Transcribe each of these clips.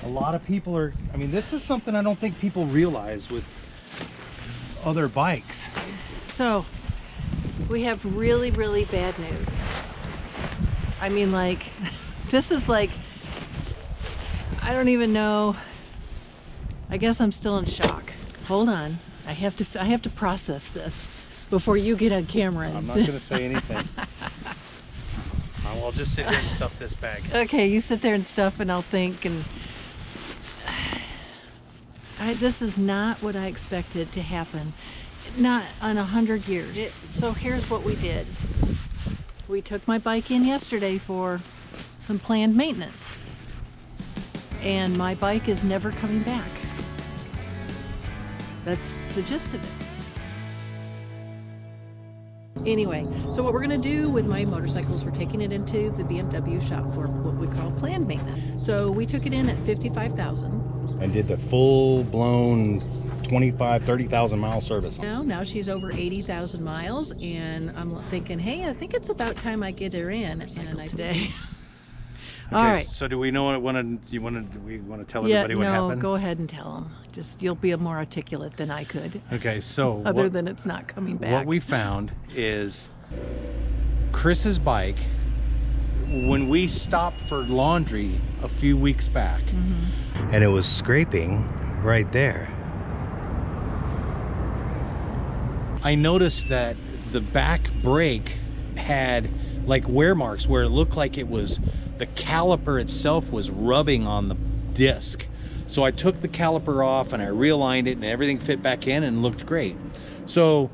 A lot of people are, I mean, this is something I don't think people realize with other bikes. So we have really, really bad news. I mean, like, this is like, I don't even know. I guess I'm still in shock. Hold on. I have to process this before you get on camera. I'm not going to say anything. I'll just sit here and stuff this bag. Okay, you sit there and stuff and I'll think. And this is not what I expected to happen. Not on 100 years. So here's what we did. We took my bike in yesterday for some planned maintenance. And my bike is never coming back. That's the gist of it. Anyway, so what we're going to do with my motorcycles, we're taking it into the BMW shop for what we call planned maintenance. So we took it in at 55,000. And did the full-blown 30,000 mile service. Now she's over 80,000 miles, and I'm thinking, hey, I think it's about time I get her in today. Okay, all right. So do we know what we want to tell everybody what happened? Go ahead and tell them. Just you'll be more articulate than I could. Okay, so other than it's not coming back. What we found is Chris's bike, when we stopped for laundry a few weeks back, and it was scraping right there. I noticed that the back brake had like wear marks where it looked like it was the caliper itself was rubbing on the disc. So I took the caliper off and I realigned it and everything fit back in and looked great. So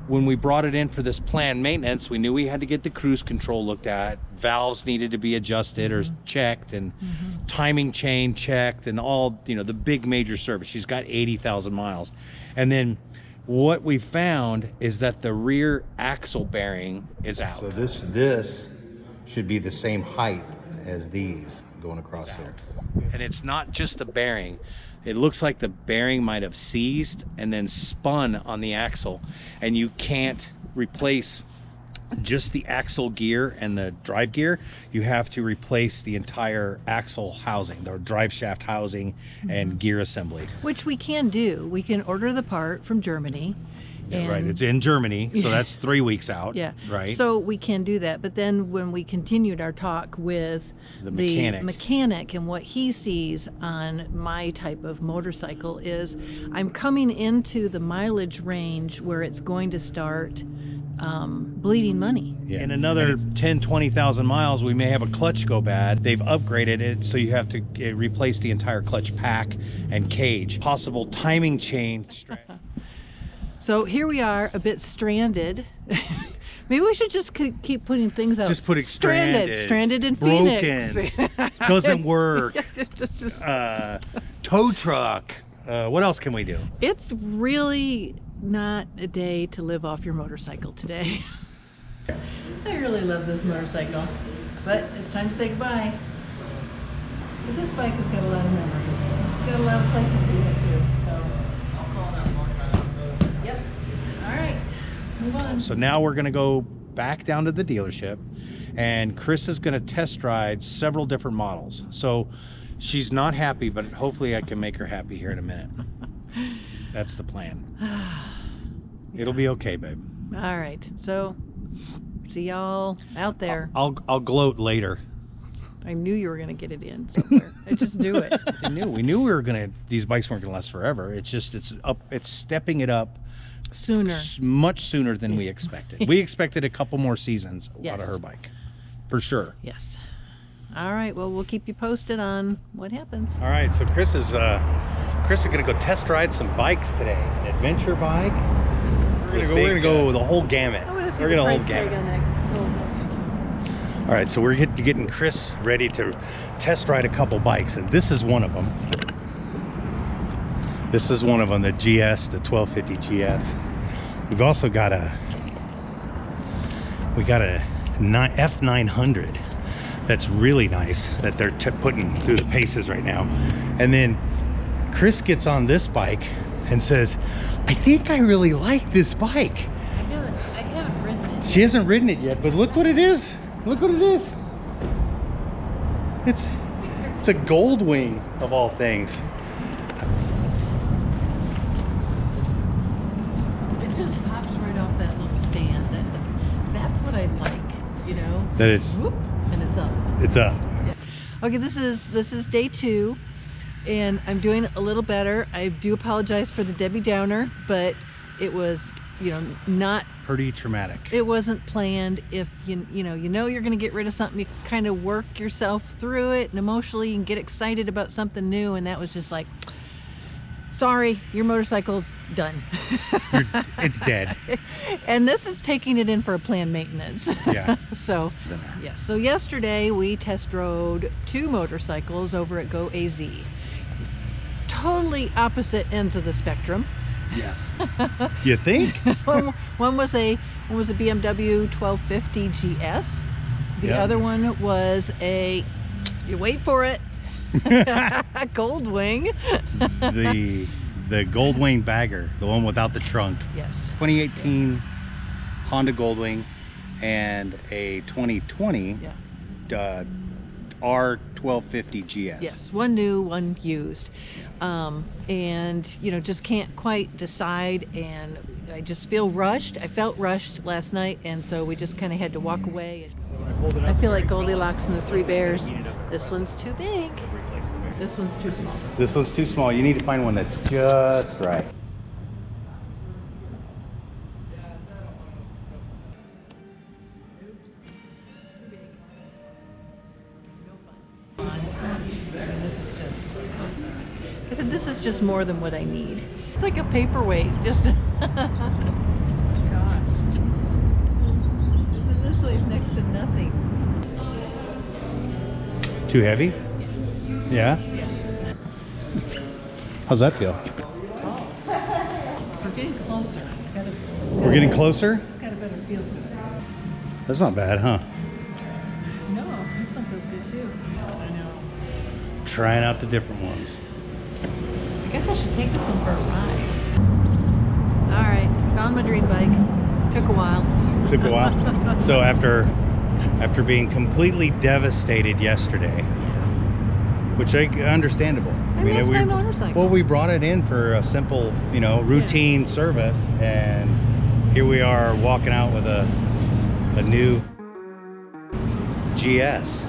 when we brought it in for this planned maintenance, we knew we had to get the cruise control looked at, valves needed to be adjusted or checked, and timing chain checked, and all, you know, the big major service. She's got 80,000 miles. And then what we found is that the rear axle bearing is out. So this should be the same height as these going across there. And it's not just the bearing. It looks like the bearing might have seized and then spun on the axle, and you can't replace just the axle gear and the drive gear. You have to replace the entire axle housing, the drive shaft housing and gear assembly. Which we can do. We can order the part from Germany. Yeah, right, it's in Germany, so that's 3 weeks out. Yeah, right. So we can do that, but then when we continued our talk with the mechanic and what he sees on my type of motorcycle is I'm coming into the mileage range where it's going to start bleeding money. Yeah. In another 10-20,000 miles, we may have a clutch go bad. They've upgraded it, so you have to replace the entire clutch pack and cage. Possible timing chain. So here we are, a bit stranded. Maybe we should just keep putting things out. Just putting stranded in broken, Phoenix. Doesn't work. Tow truck. What else can we do? It's really not a day to live off your motorcycle today. I really love this motorcycle, but it's time to say goodbye. But this bike has got a lot of memories. It's got a lot of places we went to, so I'll call that one. Yep. All right, let's move on. So now we're gonna go back down to the dealership, and Chris is gonna test ride several different models. So she's not happy, but hopefully I can make her happy here in a minute. That's the plan. It'll be okay, babe. All right, so see y'all out there. I'll gloat later. I knew you were gonna get it in somewhere. I just knew it. We knew we were gonna. These bikes weren't gonna last forever. It's just it's stepping it up sooner, much sooner than we expected. We expected a couple more seasons out of her bike, for sure. Yes. All right. Well, we'll keep you posted on what happens. All right. So Chris is gonna go test ride some bikes today. An adventure bike. We're gonna go the whole gamut. We're gonna whole gamut. All right, so we're getting Chris ready to test ride a couple bikes, and this is one of them. This is one of them, the GS, the 1250 GS. We've also got a F900 that's really nice that they're putting through the paces right now. And then Chris gets on this bike and says, I think I really like this bike. I haven't ridden it. She hasn't ridden it yet, but look what it is. Look what it is. It's It's a gold wing of all things. It just pops right off that little stand. That's what I like, you know. That it's Whoop, and it's up. It's up. Yeah. Okay, this is day 2, and I'm doing a little better. I do apologize for the Debbie Downer, but it was, you know, not Pretty traumatic. it wasn't planned. If you know you're gonna get rid of something, you kind of work yourself through it, and emotionally you can get excited about something new, and that was just like, sorry, your motorcycle's done. It's dead. And this is taking it in for a planned maintenance. Yeah. So yeah, so yesterday we test rode 2 motorcycles over at Go AZ. Totally opposite ends of the spectrum. Yes. You think? one was a BMW 1250 GS. The Yep. other one was a, you wait for it, Gold Wing. the gold wing bagger, the one without the trunk. Yes. 2018 Honda Goldwing and a 2020 Yeah. R1250 GS. Yes, one new, one used. And you know, just can't quite decide, and I just feel rushed. I felt rushed last night, and so we just kind of had to walk away. I feel like Goldilocks and the Three Bears. This one's too big. This one's too small. This one's too small. You need to find one that's just right. This is just more than what I need. It's like a paperweight. Just gosh. This weighs next to nothing. Too heavy? Yeah? Yeah. How's that feel? We're getting closer. We're getting closer? It's got a better feel to it. That's not bad, huh? No, this one feels good too. I know. Trying out the different ones. I guess I should take this one for a ride. All right, found my dream bike. Took a while. Took a while. So after being completely devastated yesterday, which I understandable. I miss my motorcycle. Well, we brought it in for a simple, you know, routine service, and here we are walking out with a new GS.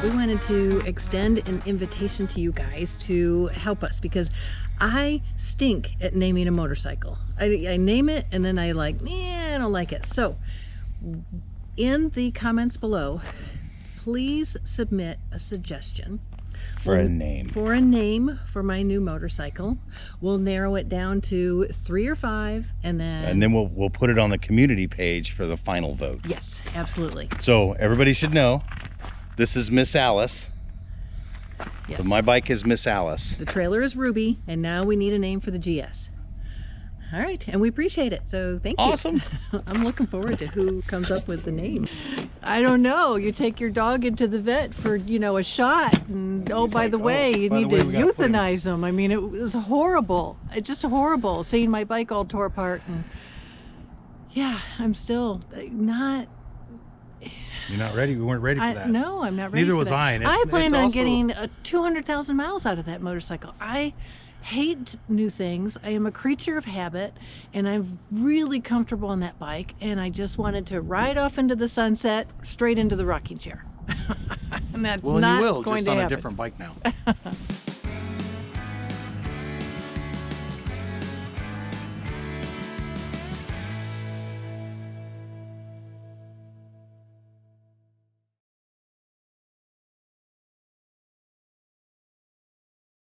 We wanted to extend an invitation to you guys to help us, because I stink at naming a motorcycle. I name it and then I like, I don't like it. So in the comments below, please submit a suggestion For a name. For a name for my new motorcycle. We'll narrow it down to 3 or 5, and then we'll put it on the community page for the final vote. Yes, absolutely. So everybody should know, this is Miss Alice. Yes. So my bike is Miss Alice. The trailer is Ruby, and now we need a name for the GS. All right, and we appreciate it, so thank you. Awesome. I'm looking forward to who comes up with the name. I don't know, you take your dog into the vet for, you know, a shot, and oh, by the way, you need to euthanize him. I mean, it was horrible. It's just horrible seeing my bike all tore apart, and yeah, I'm still not... You're not ready? We weren't ready for that. No, I'm not ready. Neither for was that. I. And I planned on getting 200,000 miles out of that motorcycle. I hate new things. I am a creature of habit, and I'm really comfortable on that bike, and I just wanted to ride off into the sunset, straight into the rocking chair. And that's not going to happen. Well, you will, just on a different bike now.